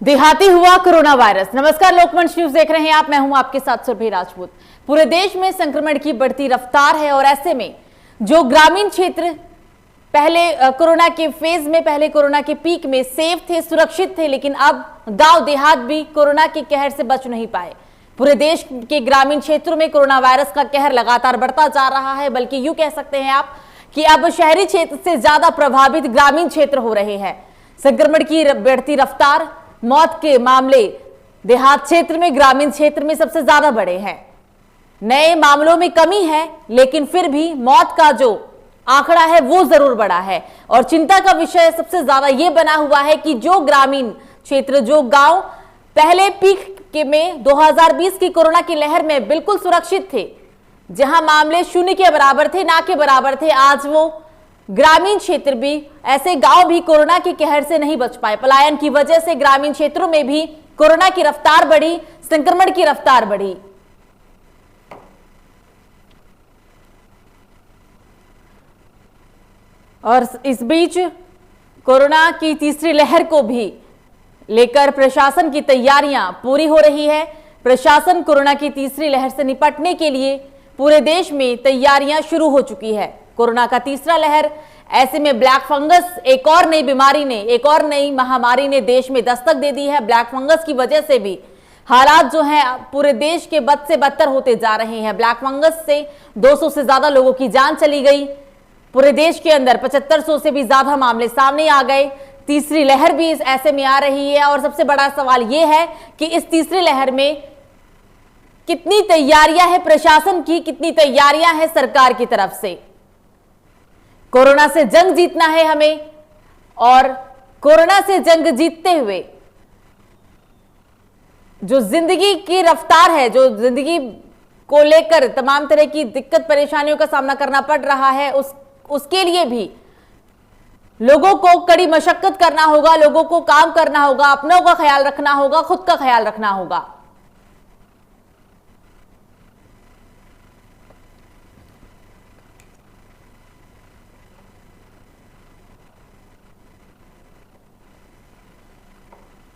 देहाती हुआ corona virus. नमस्कार, लोकमंच न्यूज देख रहे हैं आप। मैं हूं आपके साथ सुरभि राजपूत। पूरे देश में संक्रमण की बढ़ती रफ्तार है और ऐसे में जो ग्रामीण क्षेत्र पहले कोरोना के फेज में, पहले कोरोना के पीक में सेफ थे, सुरक्षित थे, लेकिन अब गांव देहात भी कोरोना के कहर से बच नहीं पाए। पूरे देश के ग्रामीण क्षेत्रों में कोरोना वायरस का कहर लगातार बढ़ता जा रहा है, बल्कि यूं कह सकते हैं आप कि अब शहरी क्षेत्र से ज्यादा प्रभावित ग्रामीण क्षेत्र हो रहे हैं। संक्रमण की बढ़ती रफ्तार, मौत के मामले देहात क्षेत्र में, ग्रामीण क्षेत्र में सबसे ज्यादा बढ़े हैं। नए मामलों में कमी है, लेकिन फिर भी मौत का जो आंकड़ा है वो जरूर बढ़ा है। और चिंता का विषय सबसे ज्यादा ये बना हुआ है कि जो ग्रामीण क्षेत्र, जो गांव पहले पीक के में 2020 की कोरोना की लहर में बिल्कुल सुरक्षित थे, जहां मामले शून्य के बराबर थे, ना के बराबर थे, आज वो ग्रामीण क्षेत्र भी, ऐसे गांव भी कोरोना के कहर से नहीं बच पाए। पलायन की वजह से ग्रामीण क्षेत्रों में भी कोरोना की रफ्तार बढ़ी, संक्रमण की रफ्तार बढ़ी। और इस बीच कोरोना की तीसरी लहर को भी लेकर प्रशासन की तैयारियां पूरी हो रही है। प्रशासन कोरोना की तीसरी लहर से निपटने के लिए पूरे देश में तैयारियां शुरू हो चुकी है। कोरोना का तीसरा लहर, ऐसे में ब्लैक फंगस एक और नई बीमारी ने, एक और नई महामारी ने देश में दस्तक दे दी है। ब्लैक फंगस की वजह से भी हालात जो हैं पूरे देश के बद से बदतर होते जा रहे हैं। ब्लैक फंगस से 200 से ज्यादा लोगों की जान चली गई। पूरे देश के अंदर 7500 से भी ज्यादा मामले सामने आ गए। तीसरी लहर भी इस ऐसे में आ रही है और सबसे बड़ा सवाल यह है कि इस तीसरी लहर में कितनी तैयारियां हैं प्रशासन की, कितनी तैयारियां हैं सरकार की तरफ से। कोरोना से जंग जीतना है हमें, और कोरोना से जंग जीतते हुए जो जिंदगी की रफ्तार है, जो जिंदगी को लेकर तमाम तरह की दिक्कत परेशानियों का सामना करना पड़ रहा है, उसके लिए भी लोगों को कड़ी मशक्कत करना होगा, लोगों को काम करना होगा, अपनों का ख्याल रखना होगा, खुद का ख्याल रखना होगा।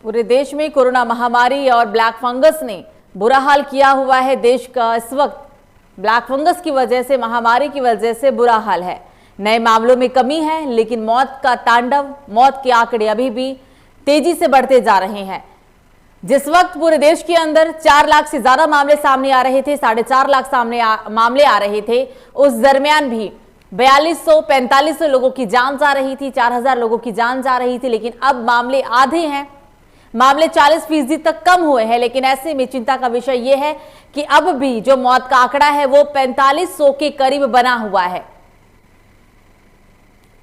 पूरे देश में कोरोना महामारी और ब्लैक फंगस ने बुरा हाल किया हुआ है देश का। इस वक्त ब्लैक फंगस की वजह से, महामारी की वजह से बुरा हाल है। नए मामलों में कमी है, लेकिन मौत का तांडव, मौत के आंकड़े अभी भी तेजी से बढ़ते जा रहे हैं। जिस वक्त पूरे देश के अंदर 4 लाख से ज्यादा मामले सामने आ रहे थे, 4.5 लाख मामले आ रहे थे, उस दरमियान भी 4200-4500 लोगों की जान जा रही थी, 4000 लोगों की जान जा रही थी। लेकिन अब मामले आधे हैं, मामले 40% तक कम हुए हैं। लेकिन ऐसे में चिंता का विषय यह है कि अब भी जो मौत का आंकड़ा है वो 4500 के करीब बना हुआ है।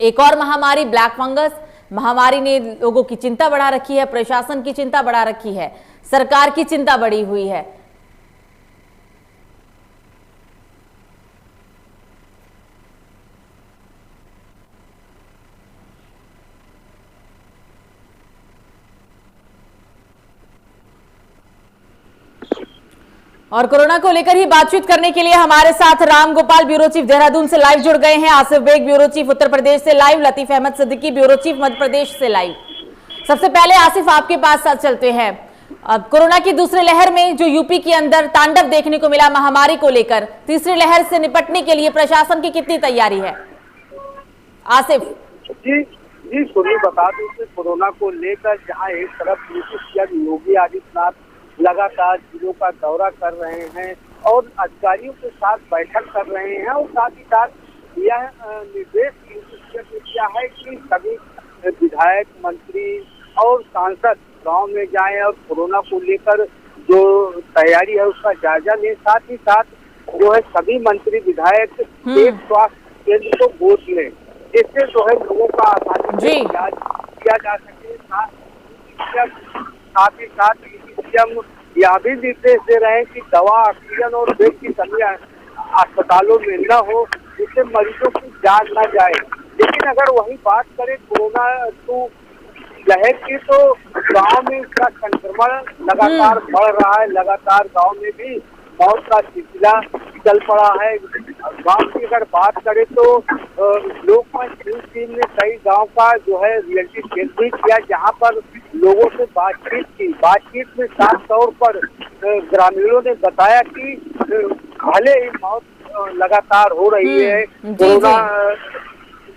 एक और महामारी, ब्लैक फंगस महामारी ने लोगों की चिंता बढ़ा रखी है, प्रशासन की चिंता बढ़ा रखी है, सरकार की चिंता बढ़ी हुई है। और कोरोना को लेकर ही बातचीत करने के लिए हमारे साथ राम गोपाल, ब्यूरो चीफ देहरादून से लाइव जुड़ गए हैं, आसिफ बेग, ब्यूरो चीफ उत्तर प्रदेश से live, Latif Ahmed Siddiqui, bureau chief Madhya Pradesh से लाइव। सबसे पहले आसिफ, आपके पास साथ चलते हैं। कोरोना की दूसरी लहर में जो यूपी के अंदर तांडव देखने को मिला महामारी को लेकर, तीसरी लहर से निपटने के लिए प्रशासन की कितनी तैयारी है? आसिफ जी सुनी, बता दूं कि कोरोना को लेकर जहां एक तरफ नीतीश योगी आदित्यनाथ लगातार जिलों का दौरा कर रहे हैं और अधिकारियों के साथ बैठक कर रहे हैं, और साथ ही साथ यह निर्देश किया है कि सभी विधायक, मंत्री और सांसद गांव में जाएं और कोरोना को लेकर जो तैयारी है उसका जायजा लें। साथ ही साथ जो है सभी मंत्री, विधायक एक स्वास्थ्य केंद्र को गोद लें, जिससे जो है लोगों का आसानी से इलाज किया जा सके। साथ ही साथ हम यह भी निर्देश दे रहे हैं कि दवा, ऑक्सीजन और बेड की कमी अस्पतालों में न हो, जिससे मरीजों की जान न जाए। लेकिन अगर वही बात करें कोरोना लहर की, तो गांव में इसका संक्रमण लगातार बढ़ रहा है। लगातार गांव में भी मौत का सिलसिला चल पड़ा है। गांव की अगर बात करें तो लोकमंच न्यूज टीम ने कई गांव का जो है रियलिटी चेक भी किया, जहां पर लोगों से बातचीत की। बातचीत में साफ तौर पर ग्रामीणों ने बताया कि भले ही मौत लगातार हो रही है, कोरोना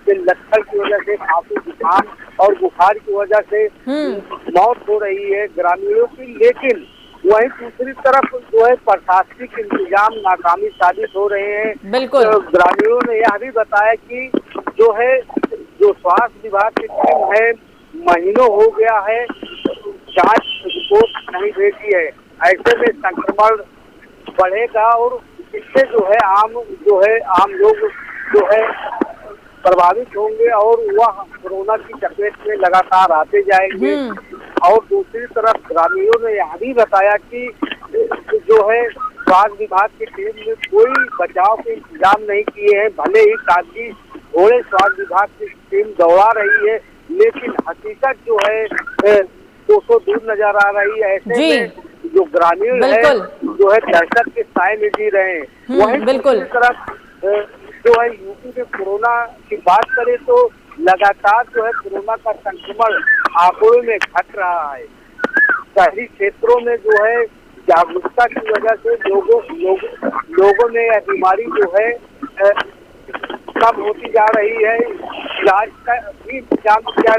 के लक्षण की वजह से, खांसी जुकाम और बुखार की वजह से मौत हो रही है ग्रामीणों की, लेकिन वहीं दूसरी तरफ जो है प्रशासनिक इंतजाम नाकामी साबित हो रहे हैं। बिल्कुल। तो ग्रामीणों ने यह भी बताया कि जो है, जो स्वास्थ्य विभाग की टीम है, महीनों हो गया है जांच रिपोर्ट नहीं भेजी है। ऐसे में संक्रमण बढ़ेगा और इससे जो है आम लोग जो है प्रभावित होंगे और वह कोरोना की चपेट में लगातार आते जाएंगे। और दूसरी तरफ ग्रामीणों ने यह भी बताया कि जो है स्वास्थ्य विभाग की टीम ने कोई बचाव के इंतजाम नहीं किए हैं। भले ही काफी घोड़े स्वास्थ्य विभाग की टीम दौड़ा रही है, लेकिन हकीकत जो है 200 दूर नजर आ रही है। ऐसे में जो ग्रामीण है जो है दहशत के साए में जी रहे हैं। वहीं दूसरी तरफ जो है यूपी में कोरोना की बात करें तो लगातार जो है कोरोना का संक्रमण आंकड़ों में घट रहा है। शहरी क्षेत्रों में जो है जागरूकता की वजह से लोगों में यह बीमारी जो है कम होती जा रही है। इलाज का भी इंतजाम किया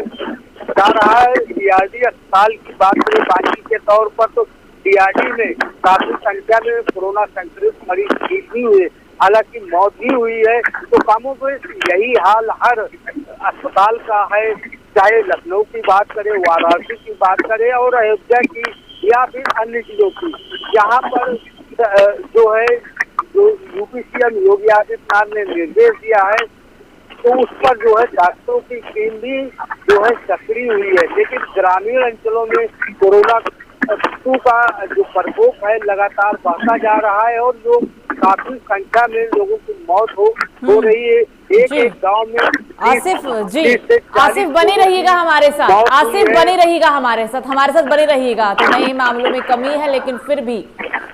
जा रहा है। डीआरडी अस्पताल की बात करें बाकी के तौर पर तो डीआरडी में काफी संख्या में कोरोना संक्रमित मरीज ठीक भी हुए, हालांकि मौत भी हुई है। तो कामों में यही हाल हर अस्पताल का है, चाहे लखनऊ की बात करें, वाराणसी की बात करें और अयोध्या की या फिर अन्य जिलों की। यहाँ पर जो है जो यूपी सीएम योगी आदित्यनाथ ने निर्देश दिया है तो उस पर जो है डॉक्टरों की टीम भी जो है सक्रिय हुई है। लेकिन ग्रामीण अंचलों में कोरोना का जो प्रकोप है लगातार बढ़ता जा रहा है और लोग काफी संख्या में लोगों की मौत हो रही है। एक गांव में आसिफ बने रहिएगा हमारे साथ, आसिफ बने रहिएगा हमारे साथ बने रहिएगा। तो नए मामलों में कमी है, लेकिन फिर भी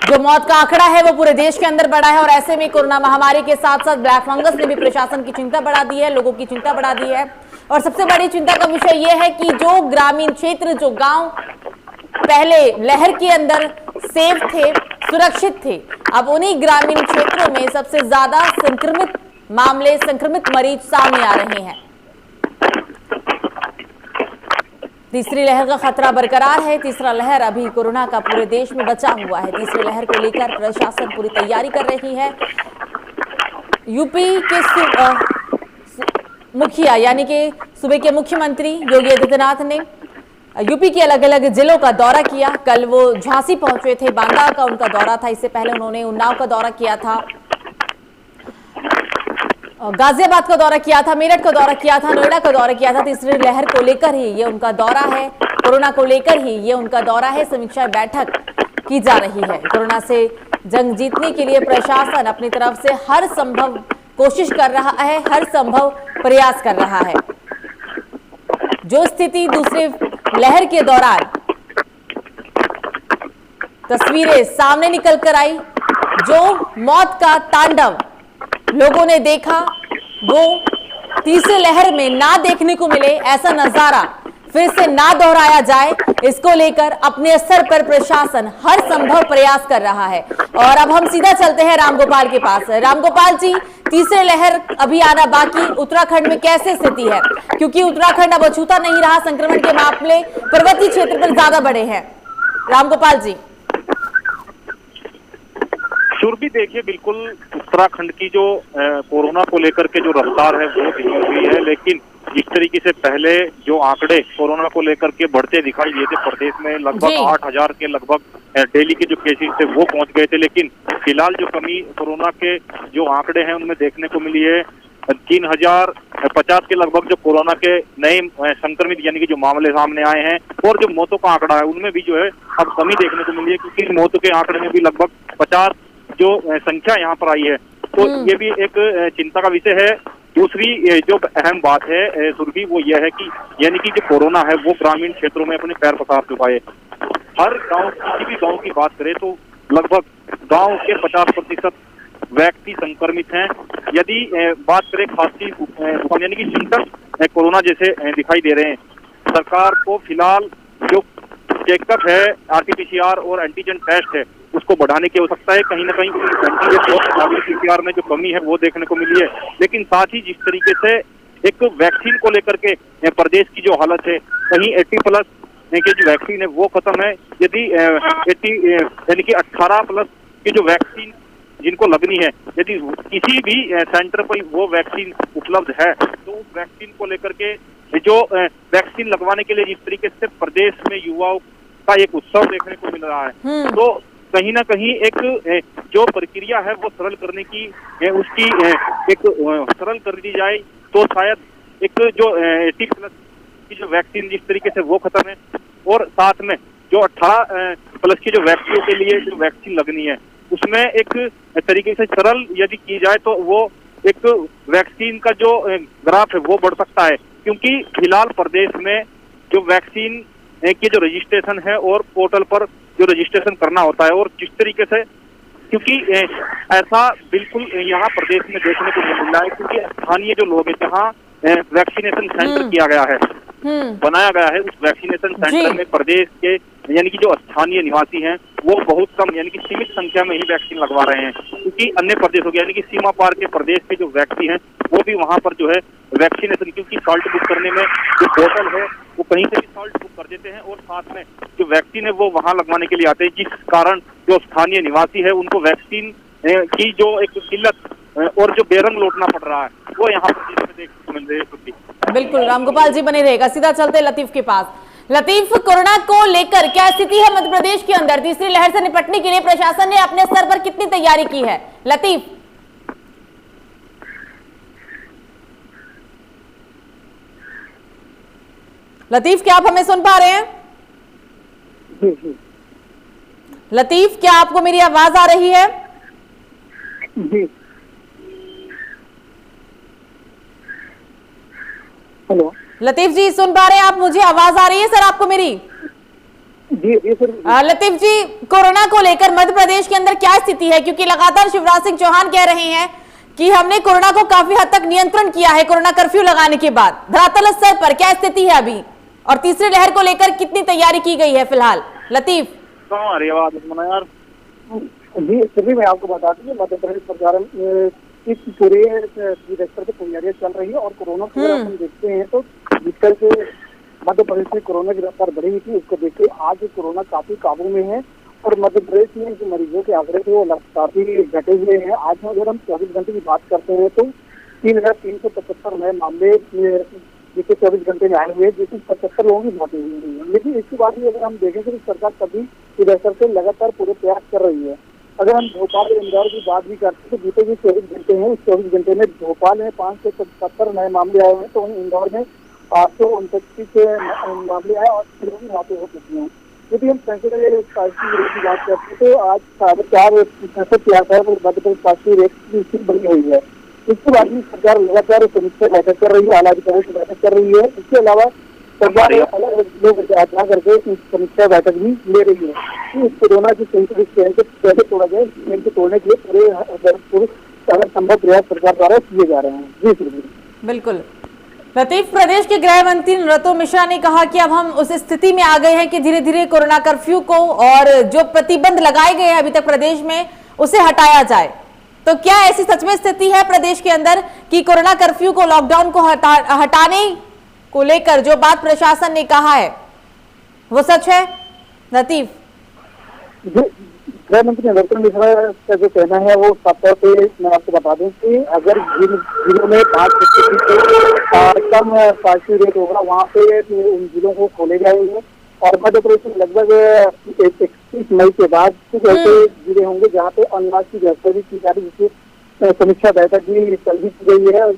जो मौत का आंकड़ा है वो पूरे देश के अंदर बढ़ा है और ऐसे में कोरोना महामारी के साथ साथ ब्लैक फंगस ने भी प्रशासन की चिंता बढ़ा दी है, लोगों की चिंता बढ़ा दी है। और सबसे बड़ी चिंता का विषय ये है कि जो ग्रामीण क्षेत्र, जो गांव पहले लहर के अंदर सेफ थे, सुरक्षित थे, अब उन्हीं ग्रामीण क्षेत्रों में सबसे ज्यादा संक्रमित मामले, संक्रमित मरीज सामने आ रहे हैं। तीसरी लहर का खतरा बरकरार है। तीसरा लहर अभी कोरोना का पूरे देश में बचा हुआ है। तीसरी लहर को लेकर प्रशासन पूरी तैयारी कर रही है। यूपी के मुखिया यानी कि सूबे के मुख्यमंत्री योगी आदित्यनाथ ने यूपी के अलग अलग जिलों का दौरा किया। कल वो झांसी पहुंचे थे, बांदा का उनका दौरा था। इससे पहले उन्होंने उन्नाव का दौरा किया था, गाजियाबाद का दौरा किया था, मेरठ का दौरा किया था, नोएडा का दौरा किया था। तीसरी लहर को लेकर ही ये उनका दौरा है, कोरोना को लेकर ही ये उनका दौरा है। समीक्षा बैठक की जा रही है। कोरोना से जंग जीतने के लिए प्रशासन अपनी तरफ से हर संभव कोशिश कर रहा है, हर संभव प्रयास कर रहा है। जो स्थिति दूसरे लहर के दौरान तस्वीरें सामने निकल कर आई, जो मौत का तांडव लोगों ने देखा, वो तीसरी लहर में ना देखने को मिले, ऐसा नजारा फिर से ना दोहराया जाए, इसको लेकर अपने स्तर पर प्रशासन हर संभव प्रयास कर रहा है। और अब हम सीधा चलते हैं रामगोपाल के पास। रामगोपाल जी, तीसरी लहर अभी आना बाकी, उत्तराखंड में कैसे स्थिति है? क्योंकि उत्तराखंड अब अछूता नहीं रहा, संक्रमण के मामले पर्वतीय क्षेत्र पर ज्यादा बढ़े हैं। रामगोपाल जी। सुरभि, देखिए बिल्कुल उत्तराखंड की जो कोरोना को लेकर के जो रफ्तार है वो धीमी हुई है, लेकिन जिस तरीके से पहले जो आंकड़े कोरोना को लेकर के बढ़ते दिखाई दिए थे, प्रदेश में लगभग 8,000 के लगभग डेली के जो केसेस थे वो पहुंच गए थे, लेकिन फिलहाल जो कमी कोरोना के जो आंकड़े हैं उनमें देखने को मिली है। 3,050 के लगभग जो कोरोना के नए संक्रमित यानी कि जो मामले सामने आए हैं, और जो मौतों का आंकड़ा है उनमें भी जो है अब कमी देखने को मिली है, क्योंकि मौतों के आंकड़े में भी लगभग 50 जो संख्या यहाँ पर आई है, तो ये भी एक चिंता का विषय है। दूसरी जो अहम बात है सुरभि, वो यह है कि यानी कि जो कोरोना है वो ग्रामीण क्षेत्रों में अपने पैर पसार चुका है। हर गांव, किसी भी गांव की बात करें तो लगभग गांव के 50% व्यक्ति संक्रमित हैं। यदि बात करें खांसी यानी कि सिम्टम्स कोरोना जैसे दिखाई दे रहे हैं, सरकार को फिलहाल जो चेकअप है, आरटीपीसीआर और एंटीजन टेस्ट है, उसको बढ़ाने की आवश्यकता है। कहीं ना कहीं एंटीजन और आरटीपीसीआर में जो कमी है वो देखने को मिली है। लेकिन साथ ही जिस तरीके से एक वैक्सीन को लेकर के प्रदेश की जो हालत है, कहीं 80+ की जो वैक्सीन है वो खत्म है। यदि 80 यानी कि 18+ की जो वैक्सीन जिनको लगनी है, यदि किसी भी सेंटर पर वो वैक्सीन उपलब्ध है तो उस वैक्सीन को लेकर के जो वैक्सीन लगवाने के लिए जिस तरीके से प्रदेश में युवाओं का एक उत्सव देखने को मिल रहा है, तो कहीं ना कहीं एक जो प्रक्रिया है वो सरल करने की उसकी एक सरल कर दी जाए तो शायद एक जो 80+ की जो वैक्सीन जिस तरीके से वो खत्म है, और साथ में जो 18+ की जो व्यक्तियों के लिए जो वैक्सीन लगनी है उसमें एक तरीके से सरल यदि की जाए तो वो एक वैक्सीन का जो ग्राफ है वो बढ़ सकता है। क्योंकि फिलहाल प्रदेश में जो वैक्सीन की जो रजिस्ट्रेशन है और पोर्टल पर जो रजिस्ट्रेशन करना होता है, और जिस तरीके से, क्योंकि ऐसा बिल्कुल यहाँ प्रदेश में देखने को नहीं मिल रहा है, क्योंकि स्थानीय जो लोग हैं जहाँ वैक्सीनेशन सेंटर किया गया है, बनाया गया है, उस वैक्सीनेशन सेंटर में प्रदेश के यानी कि जो स्थानीय निवासी हैं वो बहुत कम यानी कि सीमित संख्या में ही वैक्सीन लगवा रहे हैं। क्योंकि अन्य प्रदेशों के यानी कि सीमा पार के प्रदेश के जो व्यक्ति हैं वो भी वहां पर जो है वैक्सीनेशन, क्योंकि सॉल्ट बुक करने में जो पोर्टल है वो कहीं से भी सॉल्ट बुक कर देते हैं और साथ में जो वैक्सीन है वो वहां लगवाने के लिए आते हैं, जिस कारण जो स्थानीय निवासी है उनको वैक्सीन की जो एक किल्लत और जो बेरंग लौटना पड़ रहा है वो यहाँ पर देखने को मिल रही है। बिल्कुल, रामगोपाल जी बने रहेगा। सीधा चलते लतीफ के पास। लतीफ, कोरोना को लेकर क्या स्थिति है मध्य प्रदेश के अंदर? तीसरी लहर से निपटने के लिए प्रशासन ने अपने स्तर पर कितनी तैयारी की है? लतीफ। लतीफ, क्या आप हमें सुन पा रहे हैं? जी। लतीफ, क्या आपको मेरी आवाज आ रही है? जी। हेलो लतीफ जी, सुन पा रहे हैं आप मुझे? आवाज आ रही है सर आपको मेरी? जी सर। लतीफ जी, कोरोना को लेकर मध्य प्रदेश के अंदर क्या स्थिति है? क्योंकि लगातार शिवराज सिंह चौहान कह रहे हैं कि हमने कोरोना को काफी हद तक नियंत्रण किया है कोरोना कर्फ्यू लगाने के बाद। धरातल स्तर पर क्या स्थिति है अभी, और तीसरी लहर को लेकर कितनी तैयारी की गई है फिलहाल? लतीफ। यार जी, सभी मैं आपको बता दूं मध्य प्रदेश सरकार की पूरे स्तर पर तैयारियां चल रही है, और कोरोना को अगर हम देखते हैं तो जिसकर के मध्य प्रदेश में कोरोना की रफ्तार बढ़ी हुई थी, उसको देखते आज कोरोना काफी काबू में है, और मध्य प्रदेश में जो मरीजों के आंकड़े थे वो काफी घटे हुए हैं। आज अगर हम 24 घंटे की बात करते हैं तो 3,375 नए मामले पिछले 24 घंटे में आए हुए, जिसमें 75 लोगों की मौतें हुई है। लेकिन इसके बाद भी अगर हम देखें तो सरकार तभी इस स्तर से लगातार पूरे प्रयास कर रही है। अगर हम भोपाल और इंदौर की बात भी करते हैं तो बीते जो 24 घंटे हैं, उस 24 घंटे में भोपाल में 577 नए मामले आए हैं, तो वहीं इंदौर में 829 मामले आए और 6 की मौतें हो चुकी हैं। यदि हम पॉजिटिव रेट की बात करते हैं तो आज 4.5 मध्य प्रदेश पॉजिटिव रेट की स्थिति बनी हुई है। इसके बाद भी सरकार लगातार समीक्षा बैठक कर रही है, आलाधिकारियों की बैठक कर रही है। इसके अलावा सरकार अलग लोग यात्रा करके समीक्षा बैठक भी ले रही है कि इस कोरोना की कैसे तोड़ा जाए, इनको तोड़ने के लिए पूरे संभव प्रयास सरकार द्वारा किए जा रहे हैं। जी बिल्कुल। लतीफ, प्रदेश के गृह मंत्री नरोत्तम मिश्रा ने कहा कि अब हम उस स्थिति में आ गए हैं कि धीरे धीरे कोरोना कर्फ्यू को और जो प्रतिबंध लगाए गए हैं अभी तक प्रदेश में उसे हटाया जाए। तो क्या ऐसी सच में स्थिति है प्रदेश के अंदर कि कोरोना कर्फ्यू को, लॉकडाउन को हटाने को लेकर जो बात प्रशासन ने कहा है वो सच है? लतीफ। गृह मंत्री नरोत्तम मिश्रा का जो कहना है वो साफ तौर पे मैं आपको बता दूं कि अगर जिन जिलों में 5% से कम पॉजिटिव रेट होगा वहाँ पे उन जिलों को खोले जाएंगे, और मध्य प्रदेश में लगभग 31 मई के बाद कुछ ऐसे जिले होंगे जहाँ पे अनलॉक की व्यवस्था भी की जा रही है, जिसकी समीक्षा बैठक भी चल भी की गई है,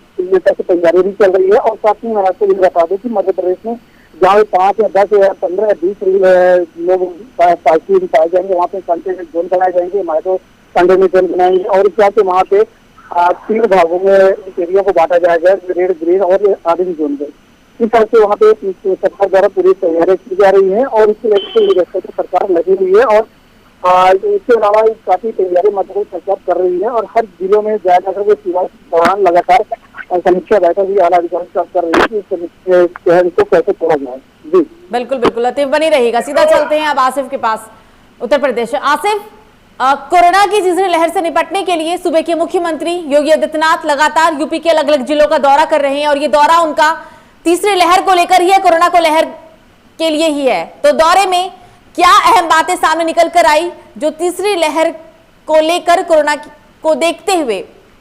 तैयारी भी चल रही है। और साथ ही मैं आपको ये बता दूं कि मध्य प्रदेश में जहाँ 5 या 10 या 15 या 20 लोग पॉजिटिव पाए जाएंगे वहाँ पे कंटेनमेंट जोन बनाए जाएंगे, हमारे तो कंटेनमेंट जोन बनाएंगे, और इस हिसाब से वहाँ पे 3 भागों में इस एरिया को बांटा जाएगा, रेड, ग्रीन और ऑरेंज जोन में। इस हिसाब से वहाँ पे सरकार द्वारा पूरी तैयारी की जा रही है, और इसकी वजह से ये सरकार लगी हुई है। और इसके अलावा काफी तैयारी मध्य प्रदेश सरकार कर रही है, और हर जिलों में जाकर के शिवराज चौहान लगातार समीक्षा बैठक भी आला अधिकारी कर रही है कि शहर को कैसे तोड़ा जाए। जी बिल्कुल बिल्कुल, लतीफ बनी रहेगा। सीधा चलते हैं अब आसिफ के पास, उत्तर प्रदेश। आसिफ, कोरोना की तीसरी लहर से निपटने के लिए सूबे के मुख्यमंत्री योगी आदित्यनाथ लगातार यूपी के अलग अलग जिलों का दौरा कर रहे हैं और ये दौरा उनका तीसरी लहर को लेकर ही है, कोरोना को लहर के लिए ही है। तो दौरे में क्या अहम बातें सामने निकल कर आई जो तीसरी लहर को लेकर कोरोना को देखते हुए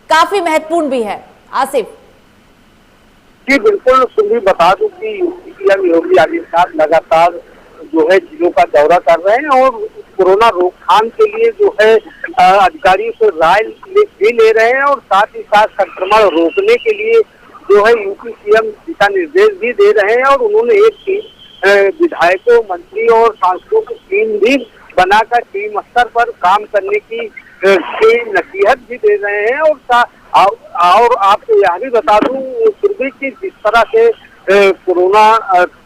काफी महत्वपूर्ण भी है? आसिफ जी बिल्कुल, सुनी बता दूं कि सीएम योगी आदित्यनाथ लगातार जो है जिलों का दौरा कर रहे हैं और कोरोना रोकथाम के लिए जो है अधिकारियों से राय भी ले रहे हैं और साथ ही साथ संक्रमण रोकने के लिए जो है यूपी सीएम दिशा निर्देश भी दे रहे हैं। और उन्होंने एक टीम विधायकों, मंत्री और सांसदों की टीम भी बनाकर टीम स्तर पर काम करने की नसीहत भी दे रहे हैं। और आपको यह भी बता दूं फिर भी कि जिस तरह से कोरोना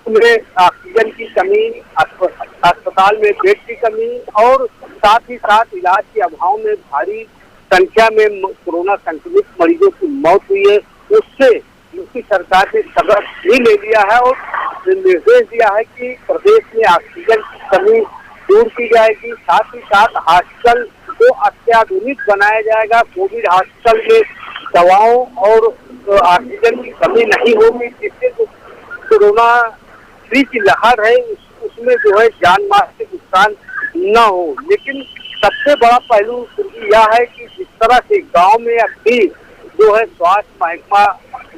में ऑक्सीजन की कमी, अस्पताल में बेड की कमी और साथ ही साथ इलाज के अभाव में भारी संख्या में कोरोना संक्रमित मरीजों की मौत हुई है, उससे यूपी सरकार ने सबक भी ले लिया है और निर्देश दिया है कि प्रदेश में ऑक्सीजन की कमी दूर की जाएगी। साथ ही साथ हॉस्पिटल को अत्याधुनिक बनाया जाएगा। कोविड हॉस्पिटल में दवाओं और ऑक्सीजन की कमी नहीं होगी, जिससे जो कोरोना फ्री की लहर है उसमें जो है जान माल के नुकसान न हो। लेकिन सबसे बड़ा पहलू यह है कि जिस तरह से गांव में अब भी जो है स्वास्थ्य महकमा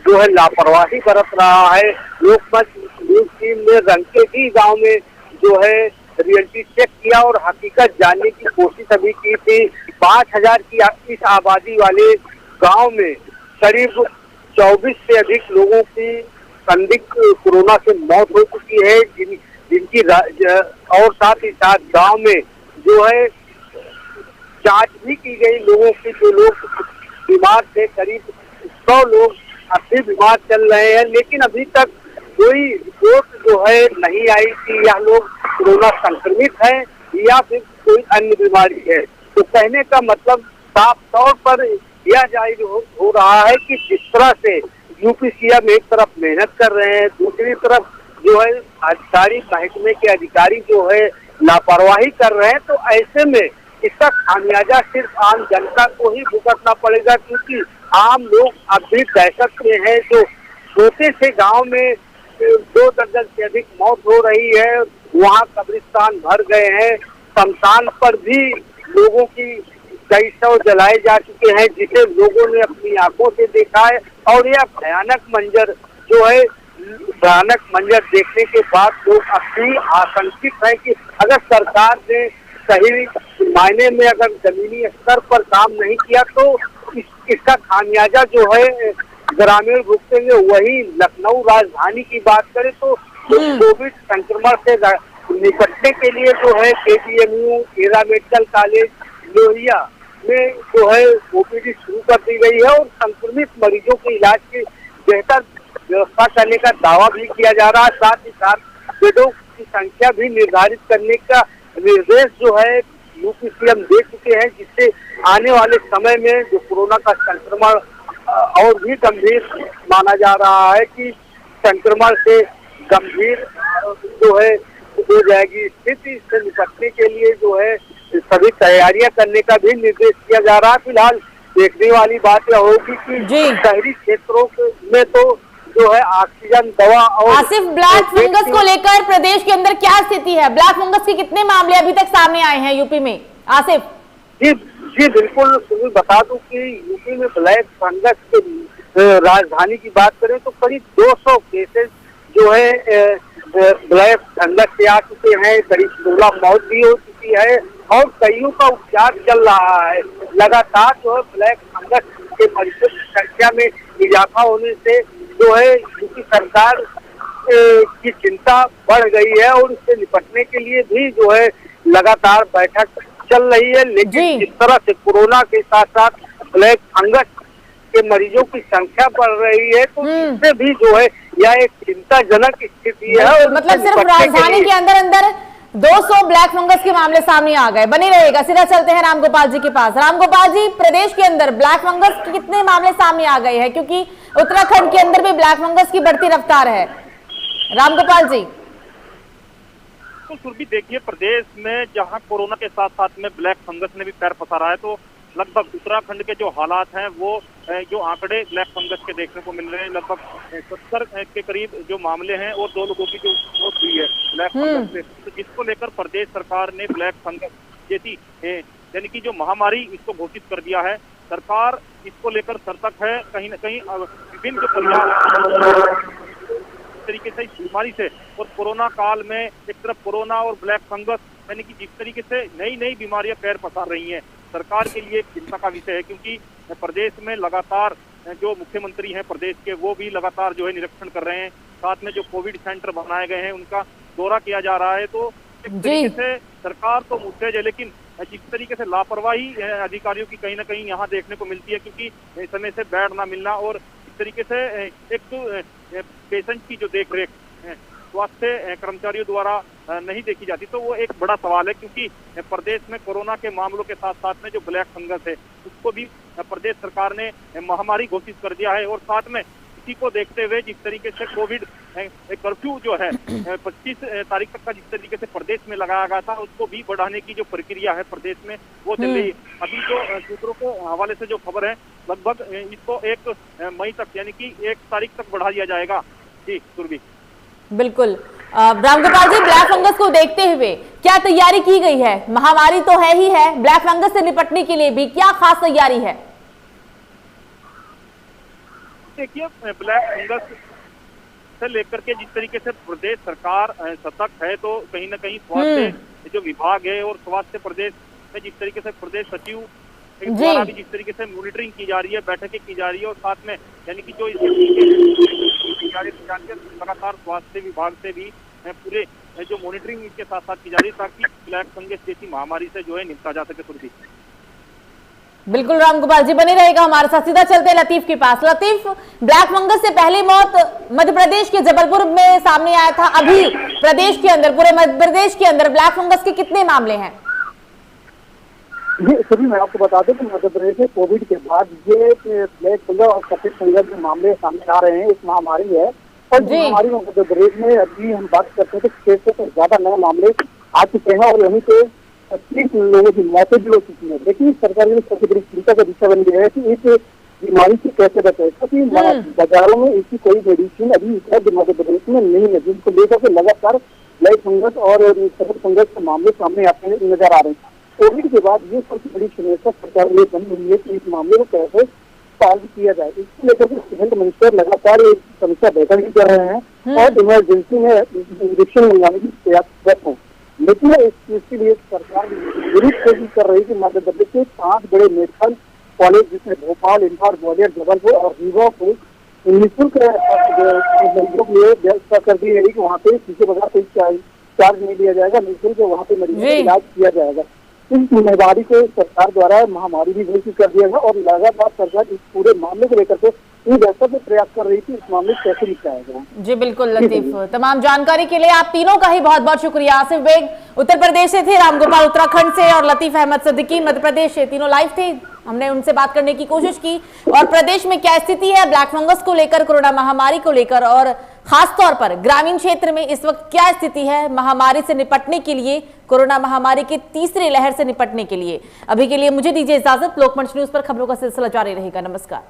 जो है लापरवाही बरत रहा है। लोकमत न्यूज टीम ने रंगेगी गांव में जो है रियलिटी चेक किया और हकीकत जानने की कोशिश अभी की थी। 5000 की इस आबादी वाले गांव में करीब 24 से अधिक लोगों की संदिग्ध कोरोना से मौत हो चुकी है, जिनकी और साथ ही साथ गांव में जो है जांच भी की गई लोगों की। जो लोग बीमार थे करीब 100 लोग अब भी बीमार चल रहे हैं, लेकिन अभी तक कोई रिपोर्ट जो है नहीं आई कि यह लोग कोरोना संक्रमित है या फिर कोई अन्य बीमारी है। तो कहने का मतलब साफ तौर पर यह जाहिर हो रहा है कि जिस तरह से यूपी सीएम एक तरफ मेहनत कर रहे हैं, दूसरी तरफ जो है अधिकारी महकमे के अधिकारी जो है लापरवाही कर रहे हैं, तो ऐसे में इसका खामियाजा सिर्फ आम जनता को ही भुगतना पड़ेगा, क्योंकि आम लोग अब भी दहशत में है। जो छोटे से गांव में 2 दर्जन से अधिक मौत हो रही है, वहां कब्रिस्तान भर गए हैं, शमशान पर भी लोगों की कई शव जलाए जा चुके हैं, जिसे लोगों ने अपनी आंखों से देखा है। और यह भयानक मंजर जो है, भयानक मंजर देखने के बाद लोग अब भी आशंकित है कि अगर सरकार ने सही मायने में अगर जमीनी स्तर पर काम नहीं किया तो इसका खामियाजा जो है ग्रामीण भुगतेंगे। वही लखनऊ राजधानी की बात करें तो कोविड संक्रमण से निपटने के लिए जो है KGMU, era medical college Lohia में जो है OPD शुरू कर दी गई है और संक्रमित मरीजों के इलाज की बेहतर व्यवस्था करने का दावा भी किया जा रहा है। साथ ही साथ बेडों की संख्या भी निर्धारित करने का निर्देश जो है यूपी सीएम दे चुके हैं, जिससे आने वाले समय में जो कोरोना का संक्रमण और भी गंभीर माना जा रहा है कि संक्रमण से गंभीर जो है हो जाएगी स्थिति, से निपटने के लिए जो है सभी तैयारियां करने का भी निर्देश दिया जा रहा है। फिलहाल देखने वाली बात यह होगी कि शहरी क्षेत्रों में तो जो है ऑक्सीजन, दवा और आसिफ, ब्लैक फंगस को लेकर प्रदेश के अंदर क्या स्थिति है? ब्लैक फंगस के कितने मामले अभी तक सामने आए हैं यूपी में? आसिफ जी बिल्कुल, तुम्हें बता दूं कि यूपी में ब्लैक फंगस के राजधानी की बात करें तो करीब 200 केसेस जो है ब्लैक फंगस से आ चुके हैं। करीब 16 मौत भी हो चुकी है और कईयों का उपचार चल रहा है। लगातार जो है ब्लैक फंगस के मरीजों की संख्या में इजाफा होने से जो है यूपी सरकार की चिंता बढ़ गई है और इससे निपटने के लिए भी जो है लगातार बैठक चल रही है। लेकिन जिस तरह से कोरोना के साथ साथ ब्लैक फंगस के मरीजों की संख्या बढ़ रही है तो इससे भी जो है यह एक चिंताजनक स्थिति है। मतलब सिर्फ राजधानी के अंदर 200 ब्लैक फंगस के मामले सामने आ गए। बने रहेगा। सीधा चलते हैं रामगोपाल जी के पास। रामगोपाल जी, प्रदेश के अंदर ब्लैक फंगस के कितने मामले सामने आ गए हैं? क्योंकि उत्तराखंड के अंदर भी ब्लैक फंगस की बढ़ती रफ्तार है। रामगोपाल जी। बिल्कुल सुरभि, देखिए प्रदेश में जहां कोरोना के साथ साथ में ब्लैक फंगस ने भी पैर पसारा है, तो लगभग उत्तराखंड के जो हालात हैं वो जो आंकड़े ब्लैक फंगस के देखने को मिल रहे हैं, लगभग 70 के करीब जो मामले हैं और 2 लोगों की जो मौत हुई है ब्लैक फंगस से, तो जिसको लेकर प्रदेश सरकार ने ब्लैक फंगस जैसी यानी कि जो महामारी इसको घोषित कर दिया है। सरकार इसको लेकर सतर्क है, कहीं न कहीं विभिन्न जो प्रयास तरीके से इस बीमारी से और कोरोना काल में एक तरफ कोरोना और ब्लैक फंगस यानी कि जिस तरीके से नई नई बीमारियां पैर पसार रही हैं, सरकार के लिए चिंता का विषय है, क्योंकि प्रदेश में लगातार जो मुख्यमंत्री हैं प्रदेश के वो भी लगातार जो है निरीक्षण कर रहे हैं, साथ में जो कोविड सेंटर बनाए गए हैं उनका दौरा किया जा रहा है। तो इस तरीके से सरकार तो मुस्तैद है, लेकिन जिस तरीके से लापरवाही अधिकारियों की कहीं ना कहीं यहाँ देखने को मिलती है, क्योंकि समय से बेड ना मिलना और इस तरीके से एक तो पेशेंट की जो देखरेख स्वास्थ्य कर्मचारियों द्वारा नहीं देखी जाती, तो वो एक बड़ा सवाल है, क्योंकि प्रदेश में कोरोना के मामलों के साथ साथ में जो ब्लैक फंगस है उसको भी प्रदेश सरकार ने महामारी घोषित कर दिया है। और साथ में इसी को देखते हुए जिस तरीके से कोविड कर्फ्यू जो है 25 तारीख तक का जिस तरीके से प्रदेश में लगाया गया था, उसको भी बढ़ाने की जो प्रक्रिया है प्रदेश में वो चल रही है। अभी जो सूत्रों के हवाले से जो खबर है, लगभग इसको 1 मई तक यानी कि 1 तारीख तक बढ़ा दिया जाएगा। जी सुरभि, बिल्कुल। रामगोपाल जी, ब्लैक फंगस को देखते हुए क्या तैयारी की गई है? महामारी तो है ही है, ब्लैक फंगस से निपटने के लिए भी क्या खास तैयारी है? देखिए ब्लैक फंगस से लेकर के जिस तरीके से प्रदेश सरकार सतर्क है, तो कहीं ना कहीं स्वास्थ्य जो विभाग है और स्वास्थ्य प्रदेश में जिस तरीके से प्रदेश सचिव द्वारा भी जिस तरीके से मॉनिटरिंग की जा रही है, बैठकें की जा रही है, और साथ में यानी कि जो लगातार स्वास्थ्य विभाग से भी पूरे जो मॉनिटरिंग इसके साथ साथ की जा रही है, ताकि ब्लैक फंगस जैसी महामारी से जो है निपटा जा सके। सुरभि, बिल्कुल रामगोपाल जी बने रहेगा हमारे साथ। सीधा चलते हैं लतीफ के पास। लतीफ, ब्लैक फंगस से पहली मौत मध्य प्रदेश के जबलपुर में सामने आया था, अभी प्रदेश के अंदर, पूरे मध्य प्रदेश के अंदर ब्लैक फंगस के कितने मामले हैं? जी सभी, मैं आपको बता दूं कि मध्य प्रदेश में कोविड के बाद ये ब्लैक फंगस और सफेद फंगस के मामले सामने आ रहे हैं। एक महामारी है और महामारी में मध्य प्रदेश में अभी हम बात करते हैं तो 600 से ज्यादा नए मामले आ चुके हैं और वहीं पे 30 लोगों की मौतें भी हो चुकी है। लेकिन सरकार ने सबसे बड़ी चिंता का विषय बन गया है कि इस बीमारी से कैसे बचे, क्योंकि बाजारों में इसकी कोई मेडिसिन अभी मध्य प्रदेश में नहीं है, जिनको लेकर के लगातार ब्लैक फंगस और सफेद फंगस के मामले सामने आते नजर आ रहे हैं। कोविड के बाद ये सबसे बड़ी समस्या सरकार ने बनी हुई है कि इस मामले को कैसे सॉल्व किया जाए। इसको लेकर के हेल्थ मिनिस्टर लगातार एक समीक्षा बैठक भी कर रहे हैं और इमरजेंसी में इंजेक्शन मंगाने की प्रयास हैं। लेकिन इसके लिए सरकार जरूर कोशिश कर रही है कि मध्य प्रदेश के 5 बड़े मेडिकल कॉलेज जिसमें भोपाल, इंदौर, ग्वालियर, जबलपुर और रीवा को निःशुल्क मरीजों के लिए व्यवस्था कर दी गई कि वहाँ पे किसी प्रकार कोई चार्ज नहीं लिया जाएगा, निःशुल्क वहाँ पे मरीजों का इलाज किया जाएगा। इस जिम्मेदारी को सरकार द्वारा महामारी भी घोषित कर दिया गया और लगातार सरकार इस पूरे मामले को लेकर के व्यवस्था से प्रयास कर रही थी इस मामले कैसे निपटाया जाए। जी बिल्कुल लतीफ, तमाम जानकारी के लिए आप तीनों का ही बहुत बहुत शुक्रिया। आसिफ बेग उत्तर प्रदेश से थे, रामगोपाल उत्तराखंड से और लतीफ अहमद सिद्दीकी मध्य प्रदेश से, तीनों लाइव थे। हमने उनसे बात करने की कोशिश की और प्रदेश में क्या स्थिति है ब्लैक फंगस को लेकर, कोरोना महामारी को लेकर और खासतौर पर ग्रामीण क्षेत्र में इस वक्त क्या स्थिति है महामारी से निपटने के लिए, कोरोना महामारी की तीसरी लहर से निपटने के लिए। अभी के लिए मुझे दीजिए इजाजत। लोकमंच न्यूज पर खबरों का सिलसिला जारी रहेगा। नमस्कार।